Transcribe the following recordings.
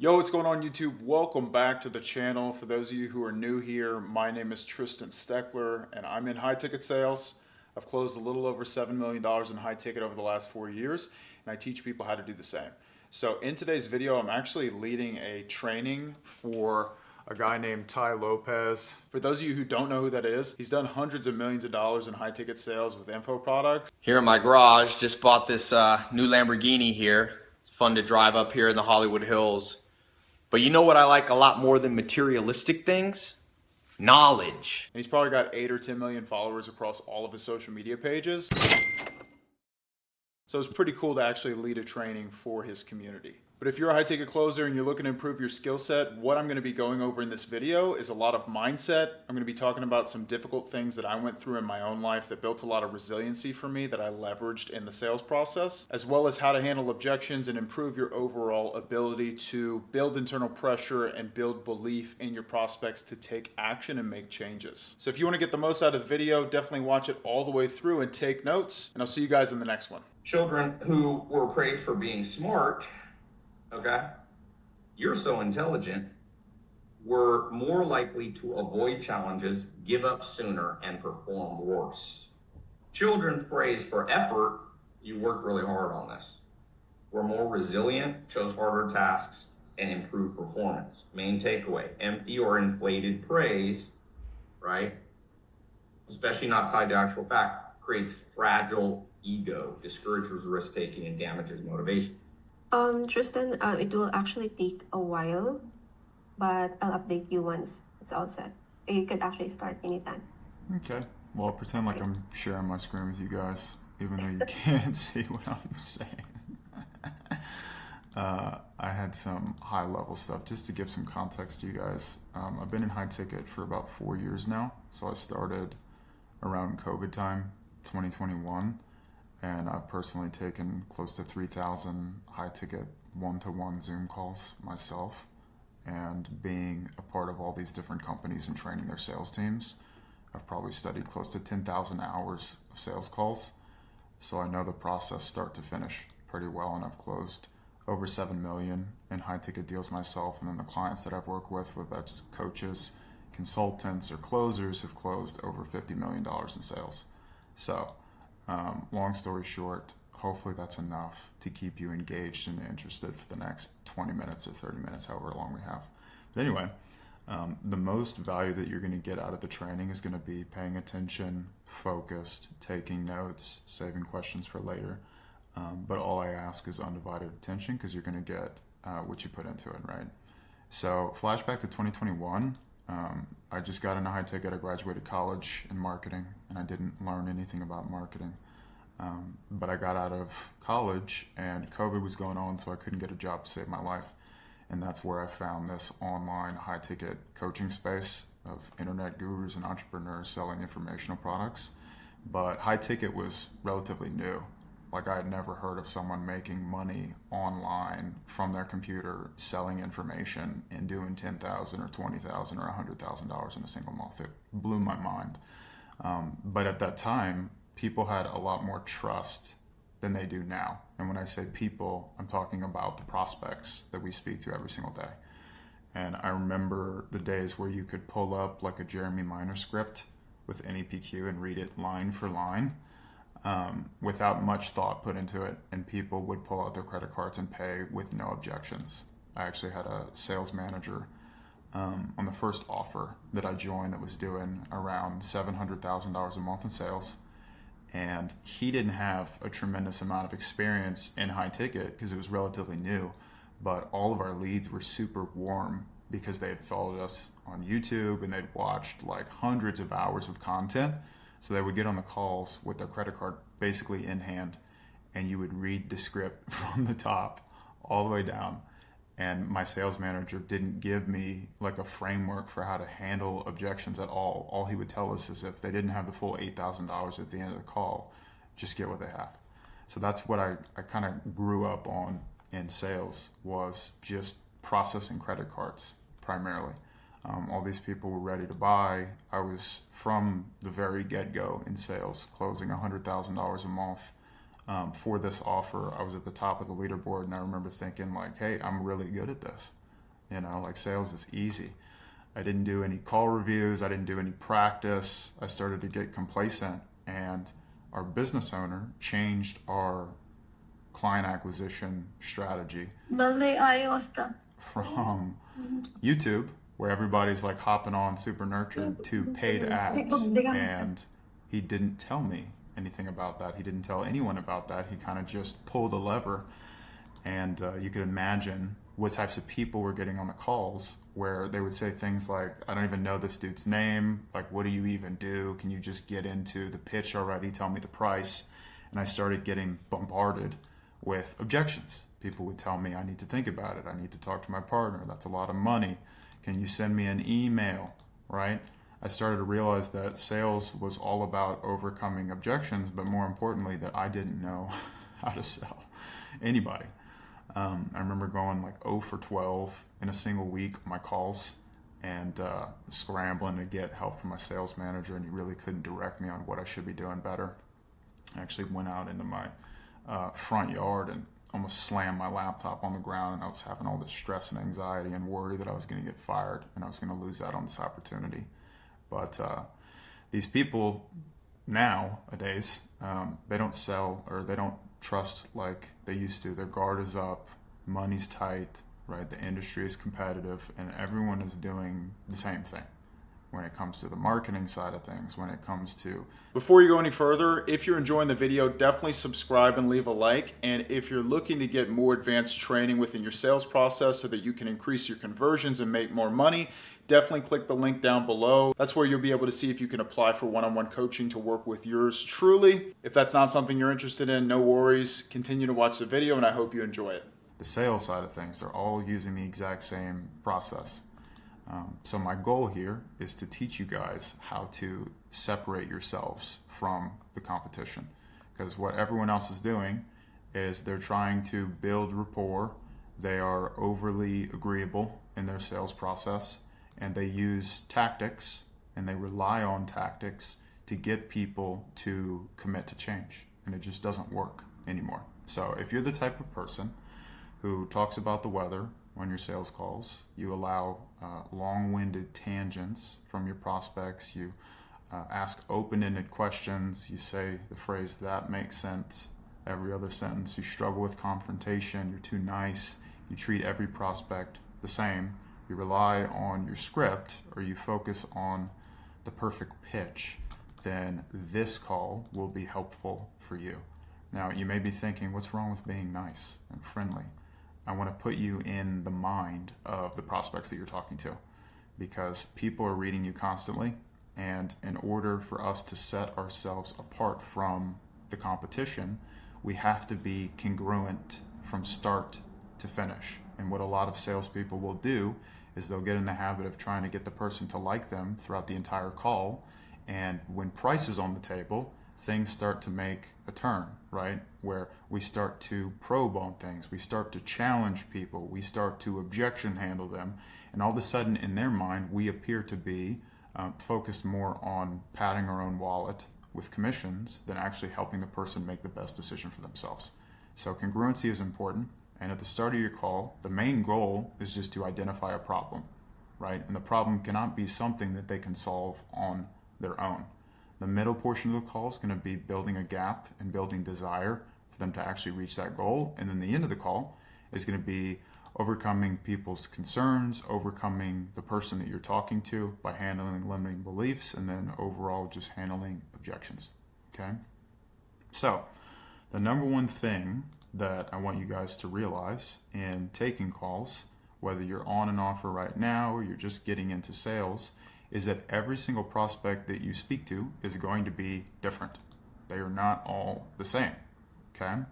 Yo, what's going on YouTube? Welcome back to the channel. For those of you who are new here, my name is Tristan Steckler and I'm in high ticket sales. I've closed a little over $7 million in high ticket over the last 4 years, and I teach people how to do the same. So in today's video, I'm actually leading a training for a guy named Lopez. For those of you who don't know who that is, he's done hundreds of millions of dollars in high ticket sales with info products. Here in my garage, just bought this new Lamborghini here. It's fun to drive up here in the Hollywood Hills. But you know what I like a lot more than materialistic things? Knowledge. And he's probably got 8 or 10 million followers across all of his social media pages. So it's pretty cool to actually lead a training for his community. But if you're a high ticket closer and you're looking to improve your skill set, what I'm going to be going over in this video is a lot of mindset. I'm going to be talking about some difficult things that I went through in my own life that built a lot of resiliency for me that I leveraged in the sales process, as well as how to handle objections and improve your overall ability to build internal pressure and build belief in your prospects to take action and make changes. So if you want to get the most out of the video, definitely watch it all the way through and take notes, and I'll see you guys in the next one. Children who were praised for being smart, okay, you're so intelligent, were more likely to avoid challenges, give up sooner, and perform worse. Children praised for effort, you worked really hard on this, were more resilient, chose harder tasks, and improved performance. Main takeaway, empty or inflated praise, right, especially not tied to actual fact, creates fragile ego, discourages risk-taking, and damages motivation. Tristan, it will actually take a while, but I'll update you once it's all set. You could actually start anytime. Okay. Well, I'll pretend like I'm sharing my screen with you guys, even though you can't see what I'm saying. I had some high-level stuff just to give some context to you guys. I've been in high ticket for about 4 years now, so I started around COVID time, 2021. And I've personally taken close to 3,000 high-ticket one-to-one Zoom calls myself. And being a part of all these different companies and training their sales teams, I've probably studied close to 10,000 hours of sales calls. So I know the process start to finish pretty well, and I've closed over 7 million in high-ticket deals myself. And then the clients that I've worked with, whether that's coaches, consultants, or closers, have closed over $50 million in sales. So long story short, hopefully that's enough to keep you engaged and interested for the next 20 minutes or 30 minutes, however long we have. But anyway, the most value that you're going to get out of the training is going to be paying attention, focused, taking notes, saving questions for later. But all I ask is undivided attention, because you're going to get what you put into it, right? So flashback to 2021. I just got into high ticket. I graduated college in marketing, and I didn't learn anything about marketing. But I got out of college, and COVID was going on, so I couldn't get a job to save my life. And that's where I found this online high ticket coaching space of internet gurus and entrepreneurs selling informational products. But high ticket was relatively new. Like, I had never heard of someone making money online from their computer, selling information and doing $10,000 or $20,000 or $100,000 in a single month. It blew my mind. But at that time, people had a lot more trust than they do now. And when I say people, I'm talking about the prospects that we speak to every single day. And I remember the days where you could pull up like a Jeremy Minor script with any PQ and read it line for line. Without much thought put into it, and people would pull out their credit cards and pay with no objections. I actually had a sales manager on the first offer that I joined that was doing around $700,000 a month in sales, and he didn't have a tremendous amount of experience in high ticket because it was relatively new, but all of our leads were super warm because they had followed us on YouTube and they'd watched like hundreds of hours of content. So they would get on the calls with their credit card basically in hand, and you would read the script from the top all the way down. And my sales manager didn't give me like a framework for how to handle objections at all. All he would tell us is if they didn't have the full $8,000 at the end of the call, just get what they have. So that's what I kind of grew up on in sales, was just processing credit cards primarily. All these people were ready to buy. I was, from the very get-go in sales, closing $100,000 a month for this offer. I was at the top of the leaderboard, and I remember thinking like, hey, I'm really good at this. You know, like sales is easy. I didn't do any call reviews. I didn't do any practice. I started to get complacent, and our business owner changed our client acquisition strategy from YouTube, where everybody's like hopping on super nurtured, to paid ads. And he didn't tell me anything about that. He didn't tell anyone about that. He kind of just pulled a lever. And you could imagine what types of people were getting on the calls, where they would say things like, I don't even know this dude's name. Like, what do you even do? Can you just get into the pitch already? Tell me the price. And I started getting bombarded with objections. People would tell me, I need to think about it. I need to talk to my partner. That's a lot of money. Can you send me an email, right? I started to realize that sales was all about overcoming objections, but more importantly, that I didn't know how to sell anybody. I remember going like 0 for 12 in a single week on my calls, and scrambling to get help from my sales manager, and he really couldn't direct me on what I should be doing better. I actually went out into my front yard and almost slammed my laptop on the ground, and I was having all this stress and anxiety and worry that I was going to get fired and I was going to lose out on this opportunity. But these people nowadays, they don't sell, or they don't trust like they used to. Their guard is up, money's tight, right? The industry is competitive, and everyone is doing the same thing when it comes to the marketing side of things, when it comes to... Before you go any further, if you're enjoying the video, definitely subscribe and leave a like. And if you're looking to get more advanced training within your sales process so that you can increase your conversions and make more money, definitely click the link down below. That's where you'll be able to see if you can apply for one-on-one coaching to work with yours truly. If that's not something you're interested in, no worries. Continue to watch the video, and I hope you enjoy it. The sales side of things, they're all using the exact same process. So my goal here is to teach you guys how to separate yourselves from the competition, because what everyone else is doing is they're trying to build rapport. They are overly agreeable in their sales process, and they use tactics, and they rely on tactics to get people to commit to change, and it just doesn't work anymore. So if you're the type of person who talks about the weather on your sales calls, you allow long-winded tangents from your prospects, you ask open-ended questions, you say the phrase, that makes sense, every other sentence, you struggle with confrontation, you're too nice, you treat every prospect the same, you rely on your script, or you focus on the perfect pitch, then this call will be helpful for you. Now, you may be thinking, what's wrong with being nice and friendly? I want to put you in the mind of the prospects that you're talking to, because people are reading you constantly, and in order for us to set ourselves apart from the competition, we have to be congruent from start to finish. And what a lot of salespeople will do is they'll get in the habit of trying to get the person to like them throughout the entire call, and when price is on the table, things start to make a turn, right? Where we start to probe on things, we start to challenge people, we start to objection handle them, and all of a sudden in their mind we appear to be focused more on padding our own wallet with commissions than actually helping the person make the best decision for themselves. So congruency is important, and at the start of your call, the main goal is just to identify a problem, right? And the problem cannot be something that they can solve on their own. The middle portion of the call is going to be building a gap and building desire for them to actually reach that goal. And then the end of the call is going to be overcoming people's concerns, overcoming the person that you're talking to by handling limiting beliefs, and then overall just handling objections. Okay? So the number one thing that I want you guys to realize in taking calls, whether you're on an offer right now or you're just getting into sales, is that every single prospect that you speak to is going to be different. They are not all the same, okay?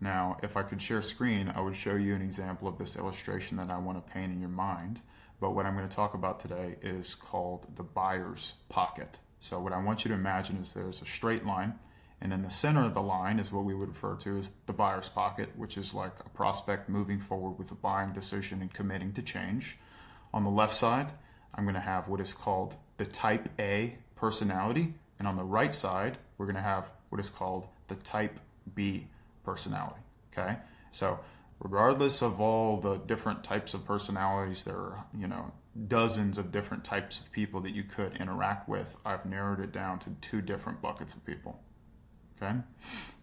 Now, if I could share screen, I would show you an example of this illustration that I want to paint in your mind, but what I'm going to talk about today is called the buyer's pocket. So what I want you to imagine is there's a straight line, and in the center of the line is what we would refer to as the buyer's pocket, which is like a prospect moving forward with a buying decision and committing to change. On the left side, I'm going to have what is called the type A personality, and on the right side, we're going to have what is called the type B personality, okay? So regardless of all the different types of personalities, there are, dozens of different types of people that you could interact with. I've narrowed it down to 2 different buckets of people. Okay?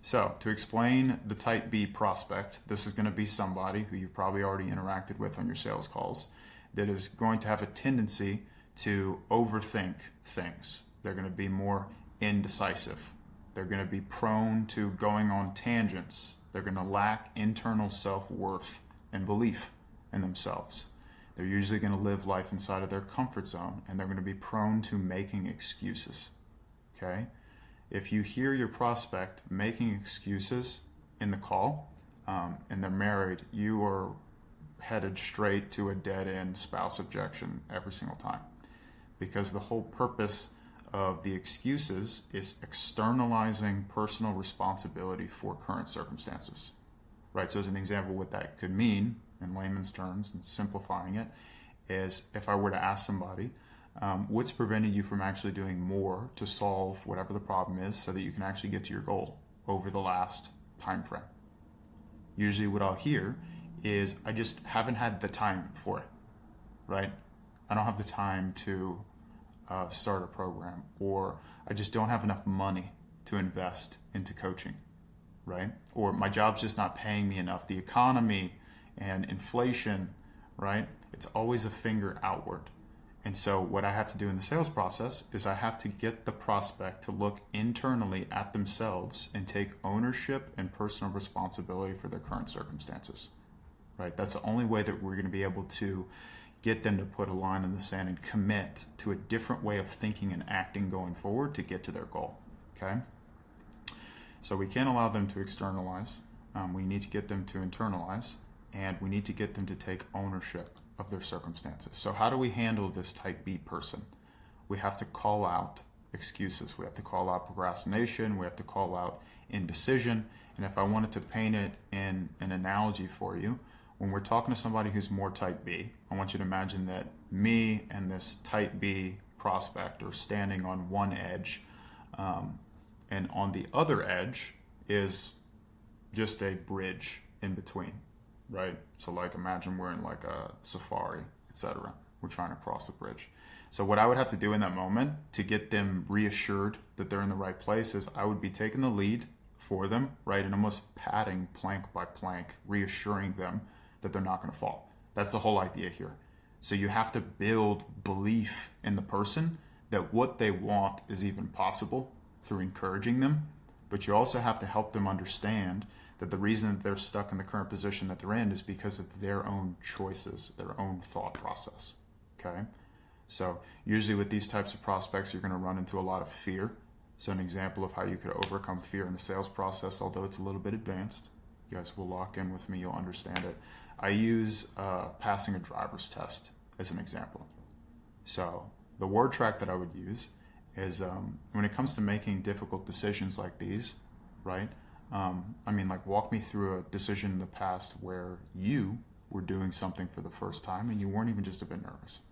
So, to explain the type B prospect, this is going to be somebody who you've probably already interacted with on your sales calls that is going to have a tendency to overthink things. They're going to be more indecisive. They're going to be prone to going on tangents. They're going to lack internal self-worth and belief in themselves. They're usually going to live life inside of their comfort zone, and they're going to be prone to making excuses. Okay? If you hear your prospect making excuses in the call, and they're married, you are headed straight to a dead-end spouse objection every single time. Because the whole purpose of the excuses is externalizing personal responsibility for current circumstances. Right? So as an example, what that could mean in layman's terms and simplifying it is if I were to ask somebody, what's preventing you from actually doing more to solve whatever the problem is so that you can actually get to your goal over the last time frame? Usually what I'll hear is I just haven't had the time for it, right? I don't have the time to start a program, or I just don't have enough money to invest into coaching, right? Or my job's just not paying me enough. The economy and inflation, right? It's always a finger outward. And so what I have to do in the sales process is I have to get the prospect to look internally at themselves and take ownership and personal responsibility for their current circumstances, right? That's the only way that we're going to be able to get them to put a line in the sand and commit to a different way of thinking and acting going forward to get to their goal, okay? So we can't allow them to externalize. We need to get them to internalize, and we need to get them to take ownership of their circumstances. So how do we handle this type B person? We have to call out excuses. We have to call out procrastination. We have to call out indecision. And if I wanted to paint it in an analogy for you, when we're talking to somebody who's more type B, I want you to imagine that me and this type B prospect are standing on one edge, and on the other edge is just a bridge in between, right? So like imagine we're in like a safari, etc. We're trying to cross the bridge. So what I would have to do in that moment to get them reassured that they're in the right place is I would be taking the lead for them, right? And almost patting plank by plank, reassuring them that they're not going to fall. That's the whole idea here. So you have to build belief in the person that what they want is even possible through encouraging them, but you also have to help them understand that the reason that they're stuck in the current position that they're in is because of their own choices, their own thought process, okay? So usually with these types of prospects, you're going to run into a lot of fear. So an example of how you could overcome fear in the sales process, although it's a little bit advanced, you guys will lock in with me, you'll understand it. I use passing a driver's test as an example. So the word track that I would use is when it comes to making difficult decisions like these, right? Like walk me through a decision in the past where you were doing something for the first time and you weren't even just a bit nervous,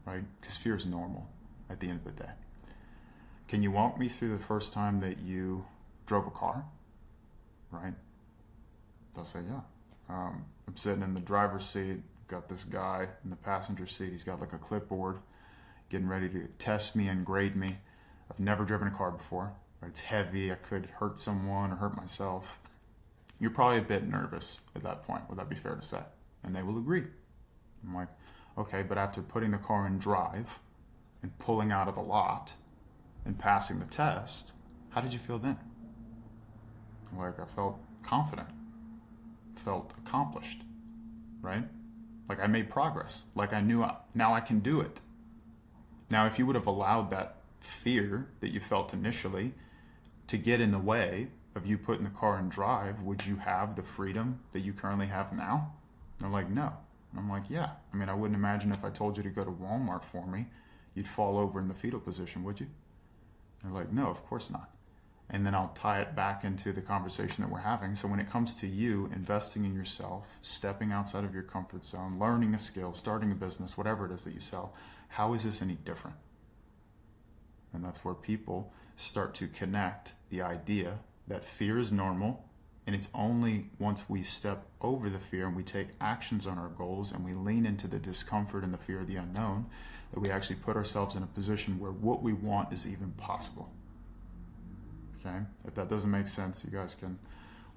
right? Because fear is normal at the end of the day. Can you walk me through the first time that you drove a car, right? They'll say, yeah. I'm sitting in the driver's seat, got this guy in the passenger seat. He's got like a clipboard getting ready to test me and grade me. I've never driven a car before. Right? It's heavy. I could hurt someone or hurt myself. You're probably a bit nervous at that point. Would that be fair to say? And they will agree. I'm like, okay, but after putting the car in drive and pulling out of the lot and passing the test, how did you feel then? Like I felt confident. Felt accomplished, right? Like I made progress, like I knew now I can do it. Now, if you would have allowed that fear that you felt initially to get in the way of you putting the car in drive, would you have the freedom that you currently have now? They're like, no. And I'm like, yeah. I wouldn't imagine if I told you to go to Walmart for me, you'd fall over in the fetal position, would you? They're like, no, of course not. And then I'll tie it back into the conversation that we're having. So when it comes to you investing in yourself, stepping outside of your comfort zone, learning a skill, starting a business, whatever it is that you sell, how is this any different? And that's where people start to connect the idea that fear is normal, And it's only once we step over the fear and we take actions on our goals and we lean into the discomfort and the fear of the unknown that we actually put ourselves in a position where what we want is even possible. Okay? If that doesn't make sense, you guys can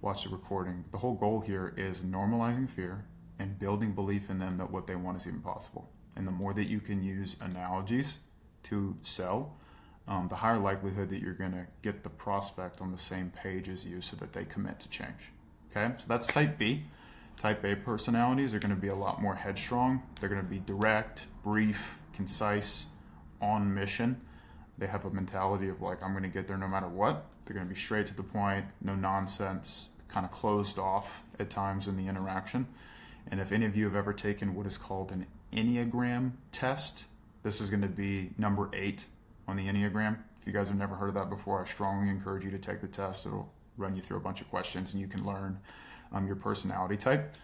watch the recording. The whole goal here is normalizing fear and building belief in them that what they want is even possible. And the more that you can use analogies to sell, the higher likelihood that you're going to get the prospect on the same page as you so that they commit to change. Okay, so that's type B. Type A personalities are going to be a lot more headstrong. They're going to be direct, brief, concise, on mission. They have a mentality of like, I'm going to get there no matter what. They're going to be straight to the point, no nonsense, kind of closed off at times in the interaction. And if any of you have ever taken what is called an Enneagram test, this is going to be number 8 on the Enneagram. If you guys have never heard of that before, I strongly encourage you to take the test. It'll run you through a bunch of questions and you can learn your personality type.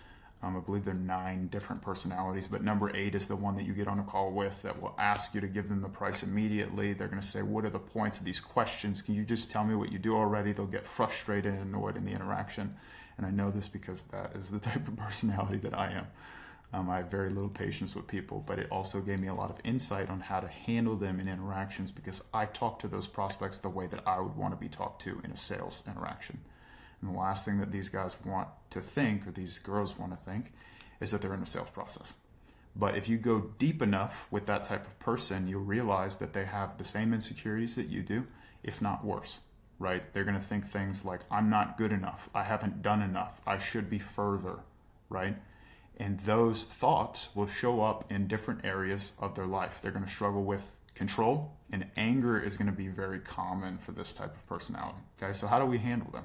I believe there are 9 different personalities, but number 8 is the one that you get on a call with that will ask you to give them the price immediately. They're going to say, what are the points of these questions? Can you just tell me what you do already? They'll get frustrated and annoyed in the interaction. And I know this because that is the type of personality that I am. I have very little patience with people, but it also gave me a lot of insight on how to handle them in interactions because I talk to those prospects the way that I would want to be talked to in a sales interaction. And the last thing that these guys want to think, or these girls want to think, is that they're in a sales process. But if you go deep enough with that type of person, you'll realize that they have the same insecurities that you do, if not worse, right? They're going to think things like, I'm not good enough, I haven't done enough, I should be further, right? And those thoughts will show up in different areas of their life. They're going to struggle with control, and anger is going to be very common for this type of personality. Okay, so how do we handle them?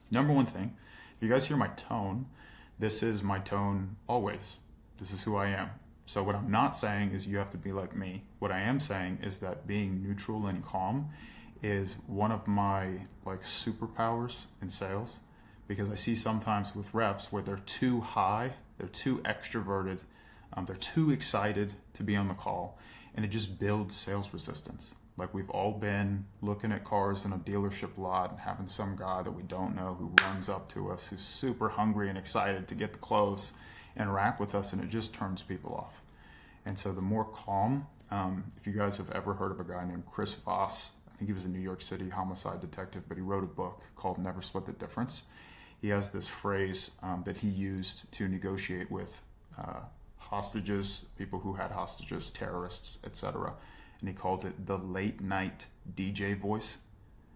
Number one thing, if you guys hear my tone, this is my tone always. This is who I am. So what I'm not saying is you have to be like me. What I am saying is that being neutral and calm is one of my superpowers in sales, because I see sometimes with reps where they're too high, they're too extroverted, they're too excited to be on the call, and it just builds sales resistance. Like we've all been looking at cars in a dealership lot and having some guy that we don't know who runs up to us, who's super hungry and excited to get the close, interact with us, and it just turns people off. And so the more calm, if you guys have ever heard of a guy named Chris Voss, I think he was a New York City homicide detective, but he wrote a book called Never Split the Difference. He has this phrase that he used to negotiate with hostages, people who had hostages, terrorists, etc. And he called it the late night DJ voice.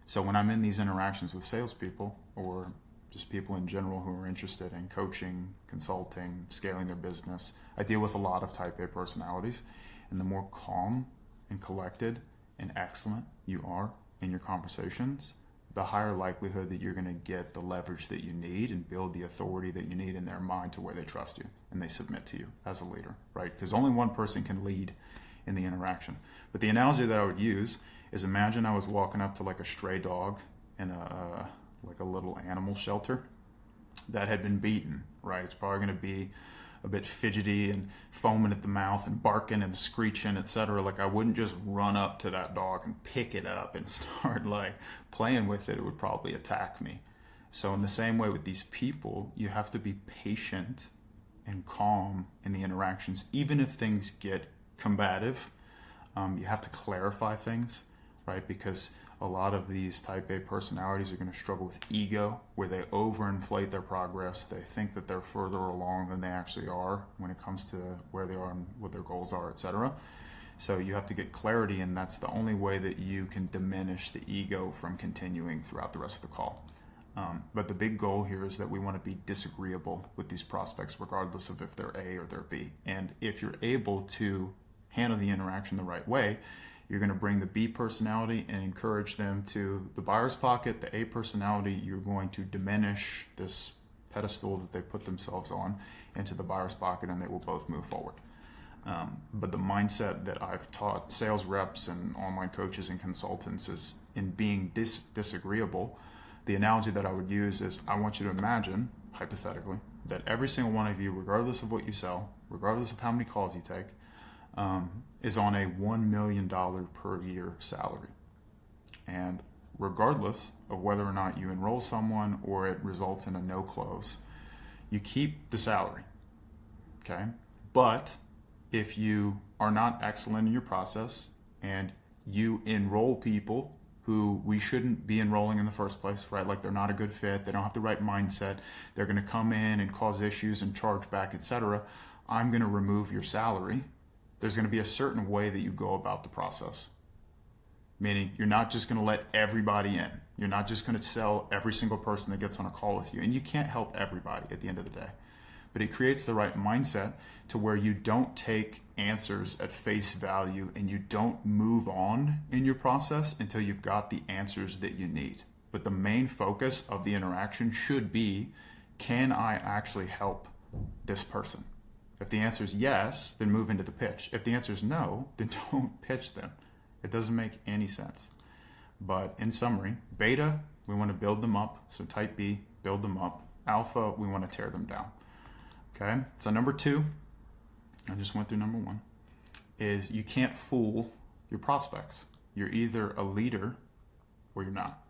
So when I'm in these interactions with salespeople or just people in general who are interested in coaching, consulting, scaling their business, I deal with a lot of type A personalities. And the more calm and collected and excellent you are in your conversations, the higher likelihood that you're going to get the leverage that you need and build the authority that you need in their mind to where they trust you and they submit to you as a leader, right? Because only one person can lead in the interaction. But the analogy that I would use is, imagine I was walking up to a stray dog in a little animal shelter that had been beaten, right? It's probably going to be a bit fidgety and foaming at the mouth and barking and screeching, etc. I wouldn't just run up to that dog and pick it up and start playing with it. It would probably attack me. So in the same way with these people, you have to be patient and calm in the interactions, even if things get combative. You have to clarify things, right? Because a lot of these type A personalities are going to struggle with ego, where they overinflate their progress. They think that they're further along than they actually are when it comes to where they are and what their goals are, etc. So you have to get clarity, and that's the only way that you can diminish the ego from continuing throughout the rest of the call. But the big goal here is that we want to be disagreeable with these prospects, regardless of if they're A or they're B. And if you're able to handle the interaction the right way, you're going to bring the B personality and encourage them to the buyer's pocket. The A personality, you're going to diminish this pedestal that they put themselves on into the buyer's pocket, and they will both move forward. But the mindset that I've taught sales reps and online coaches and consultants is in being disagreeable. The analogy that I would use is, I want you to imagine, hypothetically, that every single one of you, regardless of what you sell, regardless of how many calls you take, is on a $1 million per year salary. And regardless of whether or not you enroll someone or it results in a no close, you keep the salary, okay? But if you are not excellent in your process and you enroll people who we shouldn't be enrolling in the first place, right? Like they're not a good fit, they don't have the right mindset, they're going to come in and cause issues and charge back, etc. I'm going to remove your salary. There's going to be a certain way that you go about the process. Meaning you're not just going to let everybody in. You're not just going to sell every single person that gets on a call with you. And you can't help everybody at the end of the day. But it creates the right mindset to where you don't take answers at face value and you don't move on in your process until you've got the answers that you need. But the main focus of the interaction should be, can I actually help this person? If the answer is yes, then move into the pitch. If the answer is no, then don't pitch them. It doesn't make any sense. But in summary, beta, we want to build them up. So type B, build them up. Alpha, we want to tear them down. Okay, so number 2, I just went through number 1, is you can't fool your prospects. You're either a leader or you're not.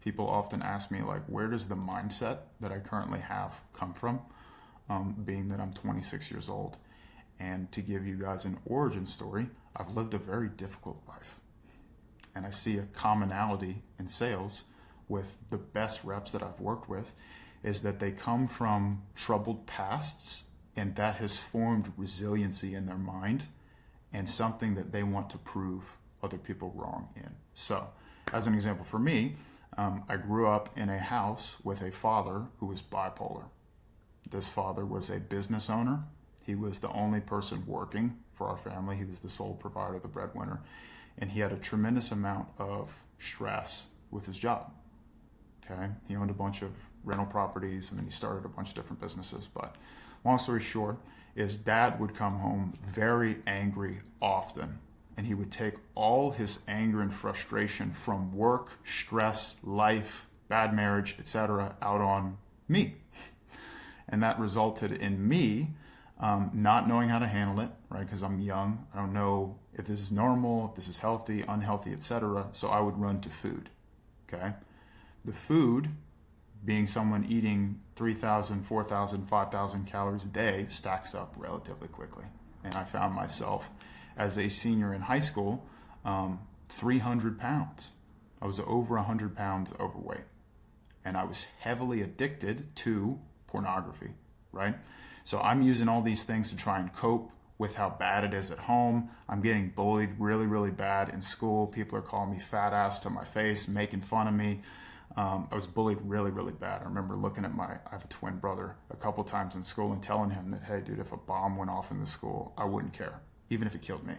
People often ask me, like, where does the mindset that I currently have come from, being that I'm 26 years old? And to give you guys an origin story, I've lived a very difficult life. And I see a commonality in sales with the best reps that I've worked with, is that they come from troubled pasts, and that has formed resiliency in their mind and something that they want to prove other people wrong in. So, as an example for me, I grew up in a house with a father who was bipolar. This father was a business owner. He was the only person working for our family. He was the sole provider, the breadwinner, and he had a tremendous amount of stress with his job. Okay, he owned a bunch of rental properties and then he started a bunch of different businesses. But long story short is dad would come home very angry often, and he would take all his anger and frustration from work, stress, life, bad marriage, etc. out on me. And that resulted in me not knowing how to handle it, right? Because I'm young. I don't know if this is normal, if this is healthy, unhealthy, etc. So I would run to food, okay? The food, being someone eating 3,000, 4,000, 5,000 calories a day, stacks up relatively quickly. And I found myself as a senior in high school, 300 pounds. I was over 100 pounds overweight. And I was heavily addicted to pornography, right? So I'm using all these things to try and cope with how bad it is at home. I'm getting bullied really, really bad in school. People are calling me fat ass to my face, making fun of me. I was bullied really, really bad. I remember looking at I have a twin brother, a couple times in school and telling him that, hey, dude, if a bomb went off in the school, I wouldn't care, even if it killed me.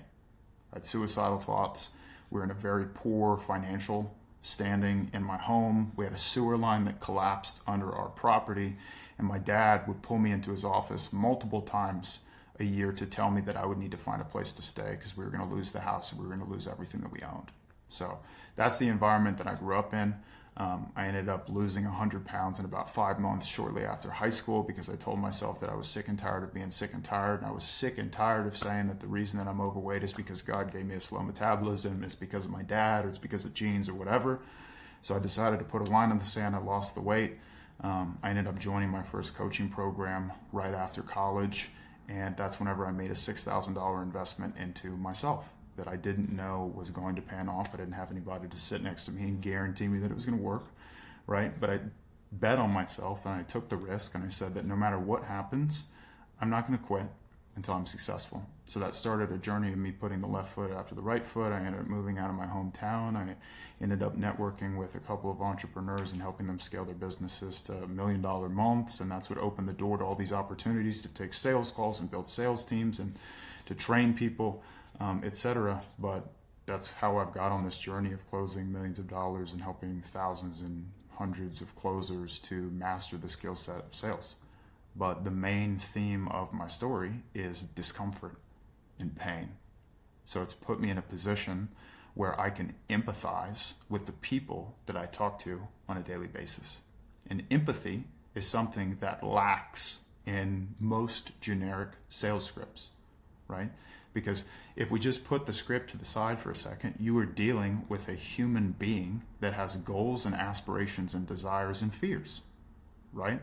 I had suicidal thoughts. We were in a very poor financial standing in my home. We had a sewer line that collapsed under our property, and my dad would pull me into his office multiple times a year to tell me that I would need to find a place to stay because we were going to lose the house and we were going to lose everything that we owned. So that's the environment that I grew up in. I ended up losing 100 pounds in about 5 months shortly after high school because I told myself that I was sick and tired of being sick and tired. And I was sick and tired of saying that the reason that I'm overweight is because God gave me a slow metabolism, it's because of my dad, or it's because of genes or whatever. So I decided to put a line in the sand. I lost the weight. I ended up joining my first coaching program right after college. And that's whenever I made a $6,000 investment into myself that I didn't know was going to pan off. I didn't have anybody to sit next to me and guarantee me that it was going to work, right? But I bet on myself and I took the risk and I said that no matter what happens, I'm not going to quit until I'm successful. So that started a journey of me putting the left foot after the right foot. I ended up moving out of my hometown. I ended up networking with a couple of entrepreneurs and helping them scale their businesses to $1 million months. And that's what opened the door to all these opportunities to take sales calls and build sales teams and to train people, etc. But that's how I've got on this journey of closing millions of dollars and helping thousands and hundreds of closers to master the skill set of sales. But the main theme of my story is discomfort and pain. So it's put me in a position where I can empathize with the people that I talk to on a daily basis. And empathy is something that lacks in most generic sales scripts. right? Because if we just put the script to the side for a second, you are dealing with a human being that has goals and aspirations and desires and fears, right?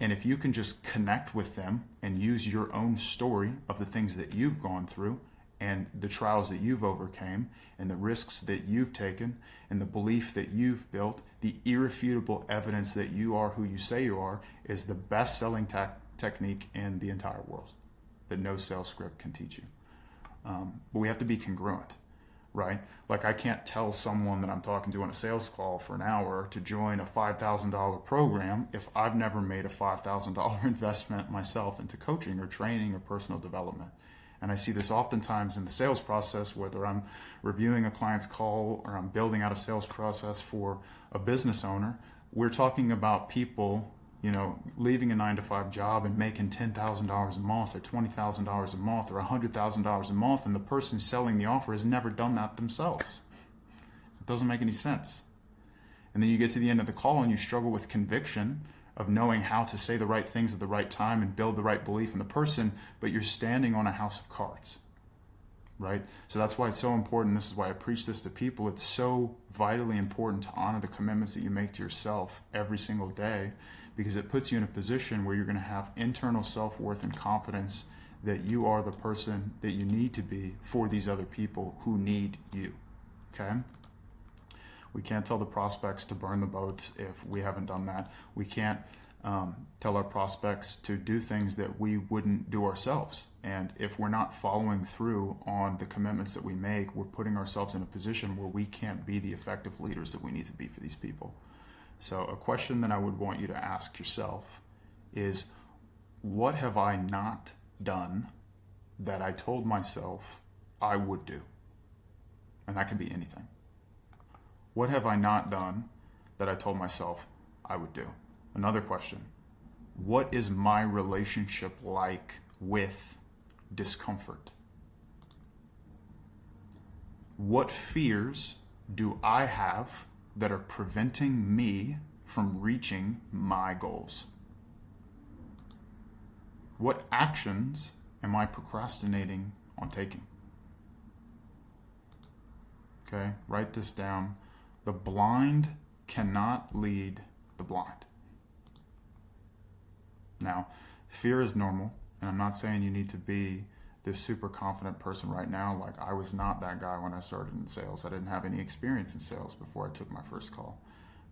And if you can just connect with them and use your own story of the things that you've gone through and the trials that you've overcame and the risks that you've taken and the belief that you've built, the irrefutable evidence that you are who you say you are is the best-selling technique in the entire world that no sales script can teach you. But we have to be congruent, right? Like I can't tell someone that I'm talking to on a sales call for an hour to join a $5,000 program if I've never made a $5,000 investment myself into coaching or training or personal development. And I see this oftentimes in the sales process, whether I'm reviewing a client's call or I'm building out a sales process for a business owner. We're talking about people, leaving a 9-to-5 job and making $10,000 a month or $20,000 a month or $100,000 a month, and the person selling the offer has never done that themselves. It doesn't make any sense. And then you get to the end of the call and you struggle with conviction of knowing how to say the right things at the right time and build the right belief in the person, but you're standing on a house of cards, right? So that's why it's so important. This is why I preach this to people. It's so vitally important to honor the commitments that you make to yourself every single day, because it puts you in a position where you're going to have internal self-worth and confidence that you are the person that you need to be for these other people who need you, okay? We can't tell the prospects to burn the boats if we haven't done that. We can't tell our prospects to do things that we wouldn't do ourselves. And if we're not following through on the commitments that we make, we're putting ourselves in a position where we can't be the effective leaders that we need to be for these people. So a question that I would want you to ask yourself is, what have I not done that I told myself I would do? And that could be anything. What have I not done that I told myself I would do? Another question. What is my relationship like with discomfort? What fears do I have that are preventing me from reaching my goals? What actions am I procrastinating on taking? Okay, write this down. The blind cannot lead the blind. Now, fear is normal, and I'm not saying you need to be this super confident person right now. Like, I was not that guy when I started in sales. I didn't have any experience in sales before I took my first call.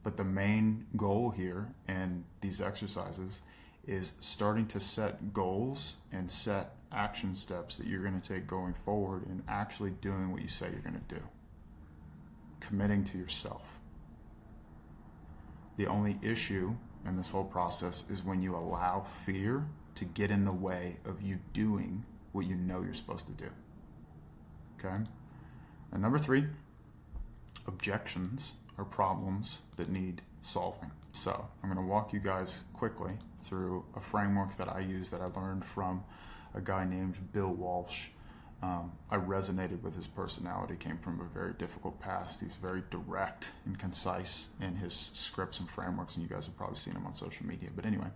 But the main goal here in these exercises is starting to set goals and set action steps that you're going to take going forward and actually doing what you say you're going to do. Committing to yourself. The only issue in this whole process is when you allow fear to get in the way of you doing what you know you're supposed to do. Okay? And number 3, objections are problems that need solving. So I'm going to walk you guys quickly through a framework that I use that I learned from a guy named Bill Walsh. I resonated with his personality, came from a very difficult past. He's very direct and concise in his scripts and frameworks, and you guys have probably seen him on social media. But anyway,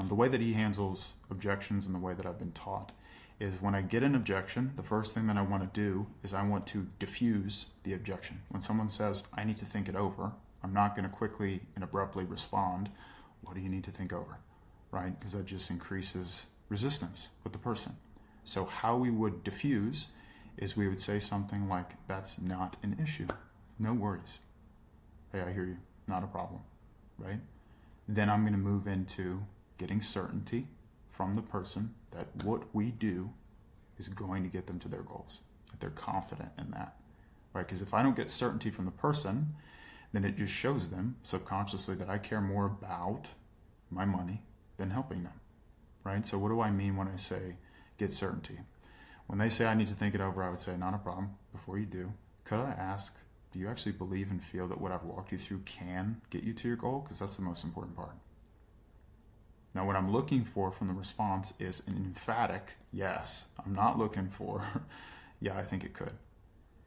the way that he handles objections and the way that I've been taught is when I get an objection, the first thing that I want to do is I want to diffuse the objection. When someone says, I need to think it over, I'm not going to quickly and abruptly respond, what do you need to think over, right? Because that just increases resistance with the person. So how we would diffuse is we would say something like, that's not an issue. No worries. Hey, I hear you. Not a problem, right? Then I'm going to move into getting certainty from the person that what we do is going to get them to their goals, that they're confident in that, right? Because if I don't get certainty from the person, then it just shows them subconsciously that I care more about my money than helping them, right? So what do I mean when I say get certainty? When they say I need to think it over, I would say, not a problem. Before you do, could I ask, do you actually believe and feel that what I've walked you through can get you to your goal? Because that's the most important part. Now, what I'm looking for from the response is an emphatic yes. I'm not looking for, yeah, I think it could.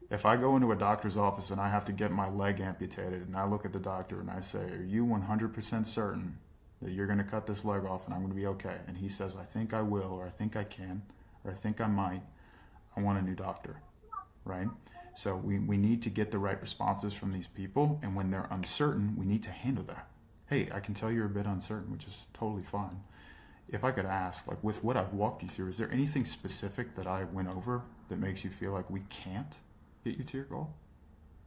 If I go into a doctor's office and I have to get my leg amputated and I look at the doctor and I say, are you 100% certain that you're going to cut this leg off and I'm going to be okay? And he says, I think I will, or I think I can. or I think I might, I want a new doctor, right? So we need to get the right responses from these people, and when they're uncertain, we need to handle that. Hey, I can tell you're a bit uncertain, which is totally fine. If I could ask, like with what I've walked you through, is there anything specific that I went over that makes you feel like we can't get you to your goal?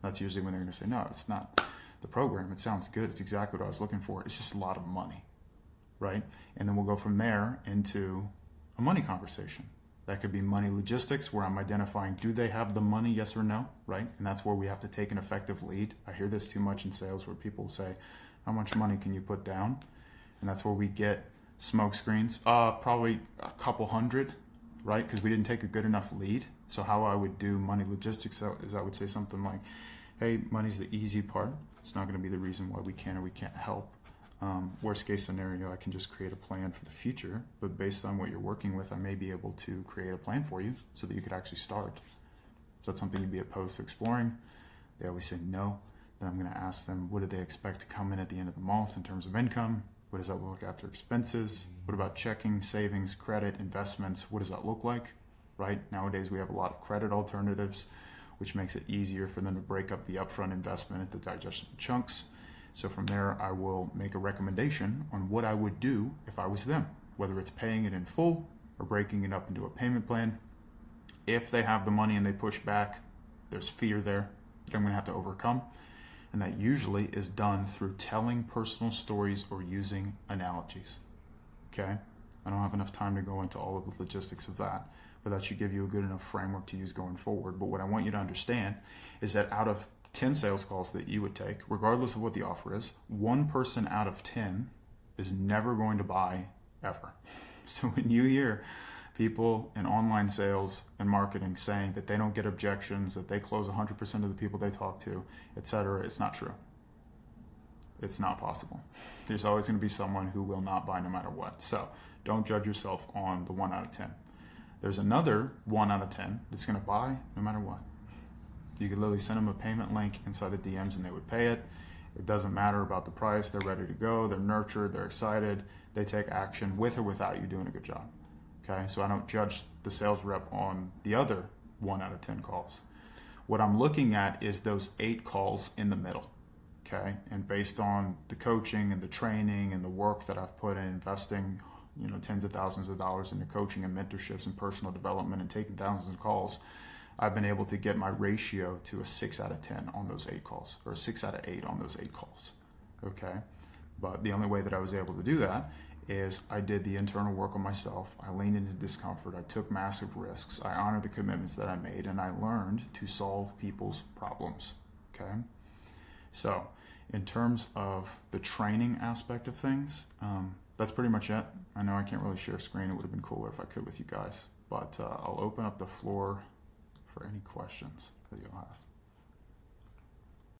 That's usually when they're going to say, no, it's not the program. It sounds good. It's exactly what I was looking for. It's just a lot of money, right? And then we'll go from there into a money conversation. That could be money logistics, where I'm identifying, do they have the money, yes or no, right? And that's where we have to take an effective lead. I hear this too much in sales where people say, how much money can you put down? And that's where we get smoke screens, probably a couple hundred, right? Because we didn't take a good enough lead. So how I would do money logistics is I would say something like, hey, money's the easy part. It's not going to be the reason why we can or we can't help. Worst case scenario, I can just create a plan for the future, but based on what you're working with, I may be able to create a plan for you so that you could actually start. So that's something you'd be opposed to exploring. They always say no. Then I'm going to ask them, what do they expect to come in at the end of the month in terms of income? What does that look like after expenses? What about checking, savings, credit, investments? What does that look like, right? Nowadays, we have a lot of credit alternatives, which makes it easier for them to break up the upfront investment into digestible chunks. So from there, I will make a recommendation on what I would do if I was them, whether it's paying it in full or breaking it up into a payment plan. If they have the money and they push back, there's fear there that I'm going to have to overcome. And that usually is done through telling personal stories or using analogies. Okay? I don't have enough time to go into all of the logistics of that, but that should give you a good enough framework to use going forward. But what I want you to understand is that out of 10 sales calls that you would take, regardless of what the offer is, 1 person out of 10 is never going to buy ever. So when you hear people in online sales and marketing saying that they don't get objections, that they close 100% of the people they talk to, etc., it's not true. It's not possible. There's always going to be someone who will not buy no matter what. So don't judge yourself on the 1 out of 10. There's another 1 out of 10 that's going to buy no matter what. You could literally send them a payment link inside the DMs and they would pay it. It doesn't matter about the price. They're ready to go. They're nurtured. They're excited. They take action with or without you doing a good job. Okay, so I don't judge the sales rep on the other 1 out of 10 calls. What I'm looking at is those 8 calls in the middle. Okay, and based on the coaching and the training and the work that I've put in investing, tens of thousands of dollars into coaching and mentorships and personal development and taking thousands of calls, I've been able to get my ratio to a 6 out of 10 on those 8 calls, or a 6 out of 8 on those 8 calls. Okay, but the only way that I was able to do that is I did the internal work on myself. I leaned into discomfort. I took massive risks. I honored the commitments that I made, and I learned to solve people's problems. Okay, so in terms of the training aspect of things, that's pretty much it. I know I can't really share screen. It would have been cooler if I could with you guys, but I'll open up the floor for any questions that you'll have.